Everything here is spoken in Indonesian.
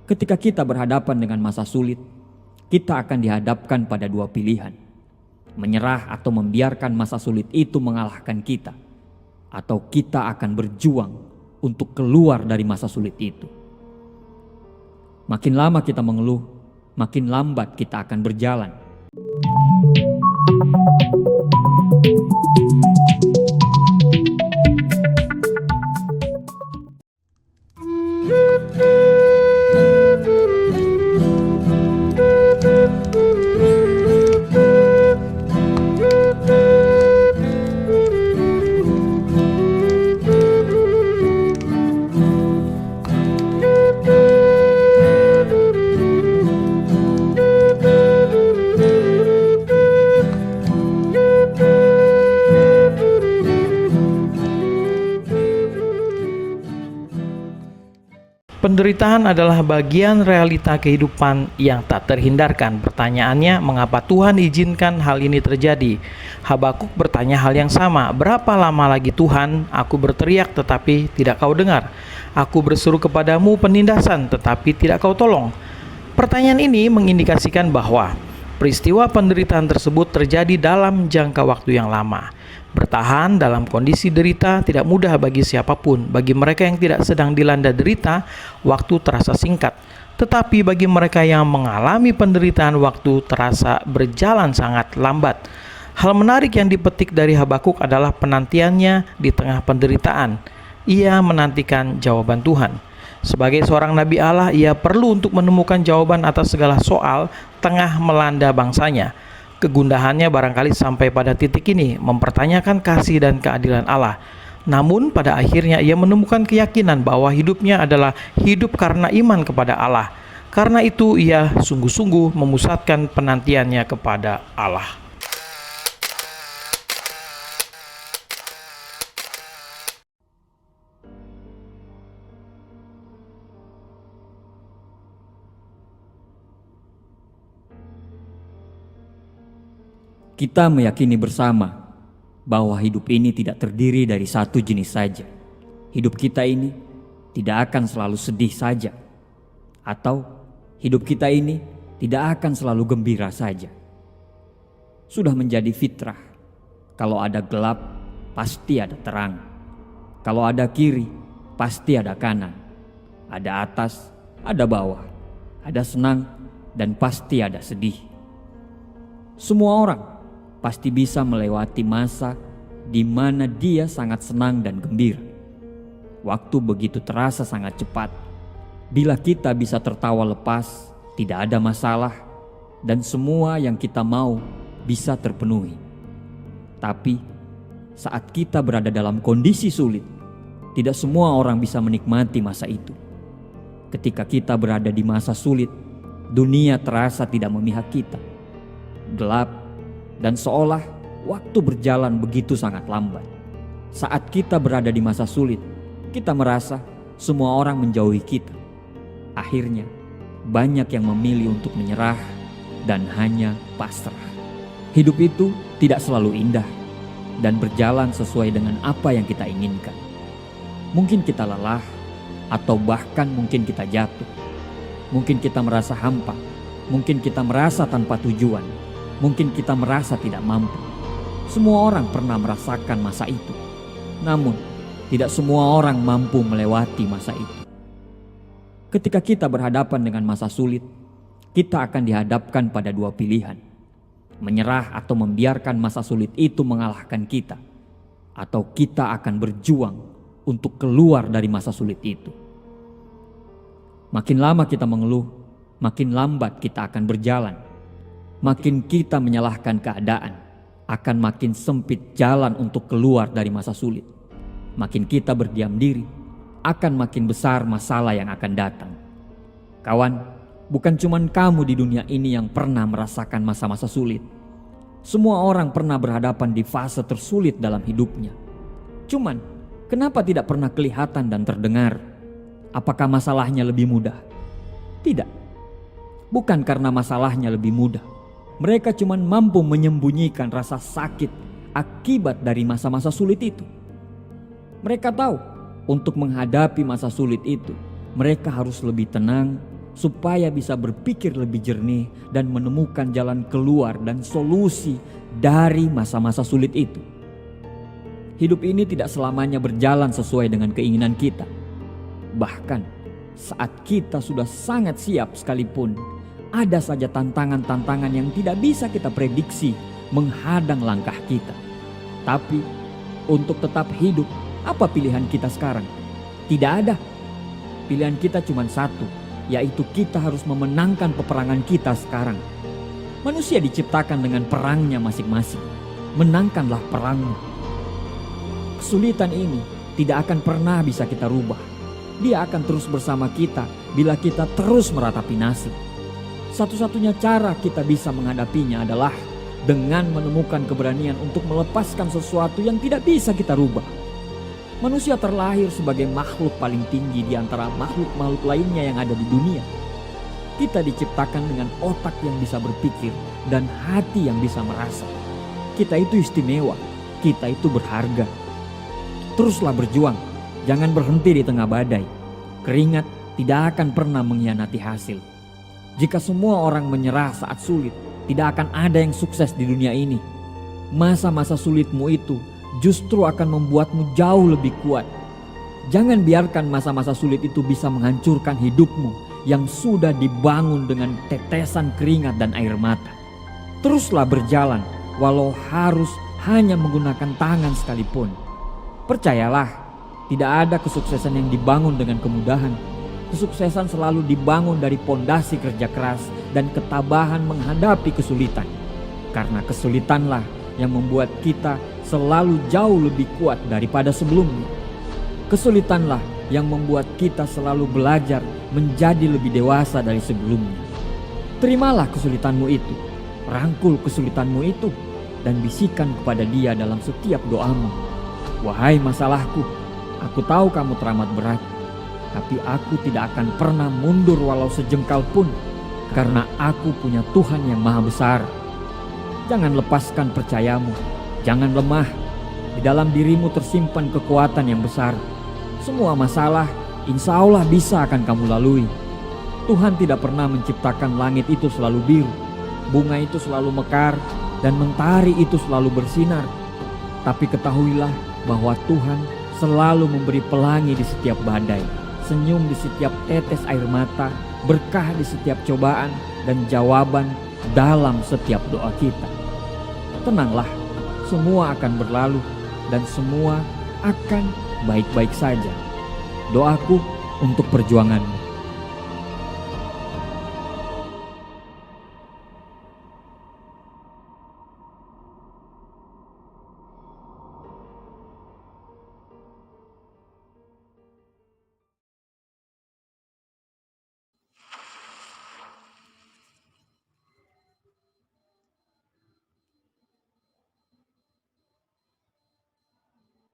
Ketika kita berhadapan dengan masa sulit, kita akan dihadapkan pada dua pilihan. Menyerah atau membiarkan masa sulit itu mengalahkan kita, atau kita akan berjuang untuk keluar dari masa sulit itu. Makin lama kita mengeluh, makin lambat kita akan berjalan. Penderitaan adalah bagian realita kehidupan yang tak terhindarkan. Pertanyaannya, mengapa Tuhan izinkan hal ini terjadi? Habakuk bertanya hal yang sama. Berapa lama lagi Tuhan? Aku berteriak tetapi tidak kau dengar. Aku berseru kepadamu penindasan tetapi tidak kau tolong. Pertanyaan ini mengindikasikan bahwa peristiwa penderitaan tersebut terjadi dalam jangka waktu yang lama. Bertahan dalam kondisi derita tidak mudah bagi siapapun. Bagi mereka yang tidak sedang dilanda derita, waktu terasa singkat. Tetapi bagi mereka yang mengalami penderitaan, waktu terasa berjalan sangat lambat. Hal menarik yang dipetik dari Habakuk adalah penantiannya di tengah penderitaan. Ia menantikan jawaban Tuhan. Sebagai seorang nabi Allah, ia perlu untuk menemukan jawaban atas segala soal tengah melanda bangsanya. Kegundahannya barangkali sampai pada titik ini, mempertanyakan kasih dan keadilan Allah. Namun pada akhirnya ia menemukan keyakinan bahwa hidupnya adalah hidup karena iman kepada Allah. Karena itu ia sungguh-sungguh memusatkan penantiannya kepada Allah. Kita meyakini bersama bahwa hidup ini tidak terdiri dari satu jenis saja. Hidup kita ini tidak akan selalu sedih saja, atau hidup kita ini tidak akan selalu gembira saja. Sudah menjadi fitrah, kalau ada gelap pasti ada terang. Kalau ada kiri pasti ada kanan. Ada atas, ada bawah. Ada senang dan pasti ada sedih. Semua orang pasti bisa melewati masa di mana dia sangat senang dan gembira. Waktu begitu terasa sangat cepat. Bila kita bisa tertawa lepas, tidak ada masalah, dan semua yang kita mau bisa terpenuhi. Tapi saat kita berada dalam kondisi sulit, tidak semua orang bisa menikmati masa itu. Ketika kita berada di masa sulit, dunia terasa tidak memihak kita. Gelap, dan seolah waktu berjalan begitu sangat lambat. Saat kita berada di masa sulit, kita merasa semua orang menjauhi kita. Akhirnya, banyak yang memilih untuk menyerah dan hanya pasrah. Hidup itu tidak selalu indah dan berjalan sesuai dengan apa yang kita inginkan. Mungkin kita lelah, atau bahkan mungkin kita jatuh. Mungkin kita merasa hampa, mungkin kita merasa tanpa tujuan. Mungkin kita merasa tidak mampu. Semua orang pernah merasakan masa itu. Namun, tidak semua orang mampu melewati masa itu. Ketika kita berhadapan dengan masa sulit, kita akan dihadapkan pada dua pilihan. Menyerah atau membiarkan masa sulit itu mengalahkan kita, atau kita akan berjuang untuk keluar dari masa sulit itu. Makin lama kita mengeluh, makin lambat kita akan berjalan. Makin kita menyalahkan keadaan, akan makin sempit jalan untuk keluar dari masa sulit. Makin kita berdiam diri, akan makin besar masalah yang akan datang. Kawan, bukan cuma kamu di dunia ini yang pernah merasakan masa-masa sulit. Semua orang pernah berhadapan di fase tersulit dalam hidupnya. Cuman, kenapa tidak pernah kelihatan dan terdengar? Apakah masalahnya lebih mudah? Tidak. Bukan karena masalahnya lebih mudah. Mereka cuma mampu menyembunyikan rasa sakit akibat dari masa-masa sulit itu. Mereka tahu untuk menghadapi masa sulit itu, mereka harus lebih tenang, supaya bisa berpikir lebih jernih dan menemukan jalan keluar dan solusi dari masa-masa sulit itu. Hidup ini tidak selamanya berjalan sesuai dengan keinginan kita. Bahkan saat kita sudah sangat siap sekalipun, ada saja tantangan-tantangan yang tidak bisa kita prediksi menghadang langkah kita. Tapi untuk tetap hidup, apa pilihan kita sekarang? Tidak ada. Pilihan kita cuma satu, yaitu kita harus memenangkan peperangan kita sekarang. Manusia diciptakan dengan perangnya masing-masing. Menangkanlah perangmu. Kesulitan ini tidak akan pernah bisa kita rubah. Dia akan terus bersama kita bila kita terus meratapi nasib. Satu-satunya cara kita bisa menghadapinya adalah dengan menemukan keberanian untuk melepaskan sesuatu yang tidak bisa kita rubah. Manusia terlahir sebagai makhluk paling tinggi di antara makhluk-makhluk lainnya yang ada di dunia. Kita diciptakan dengan otak yang bisa berpikir dan hati yang bisa merasa. Kita itu istimewa, kita itu berharga. Teruslah berjuang, jangan berhenti di tengah badai. Keringat tidak akan pernah mengkhianati hasil. Jika semua orang menyerah saat sulit, tidak akan ada yang sukses di dunia ini. Masa-masa sulitmu itu justru akan membuatmu jauh lebih kuat. Jangan biarkan masa-masa sulit itu bisa menghancurkan hidupmu yang sudah dibangun dengan tetesan keringat dan air mata. Teruslah berjalan walau harus hanya menggunakan tangan sekalipun. Percayalah, tidak ada kesuksesan yang dibangun dengan kemudahan. Kesuksesan selalu dibangun dari pondasi kerja keras dan ketabahan menghadapi kesulitan. Karena kesulitanlah yang membuat kita selalu jauh lebih kuat daripada sebelumnya. Kesulitanlah yang membuat kita selalu belajar menjadi lebih dewasa dari sebelumnya. Terimalah kesulitanmu itu, rangkul kesulitanmu itu, dan bisikan kepada Dia dalam setiap doamu. Wahai masalahku, aku tahu kamu teramat berat, tapi aku tidak akan pernah mundur walau sejengkal pun, karena aku punya Tuhan yang maha besar. Jangan lepaskan percayamu, jangan lemah. Di dalam dirimu tersimpan kekuatan yang besar. Semua masalah insya Allah bisa akan kamu lalui. Tuhan tidak pernah menciptakan langit itu selalu biru, bunga itu selalu mekar, dan mentari itu selalu bersinar. Tapi ketahuilah bahwa Tuhan selalu memberi pelangi di setiap badai, senyum di setiap tetes air mata, berkah di setiap cobaan, dan jawaban dalam setiap doa kita. Tenanglah, semua akan berlalu dan semua akan baik-baik saja. Doaku untuk perjuanganmu.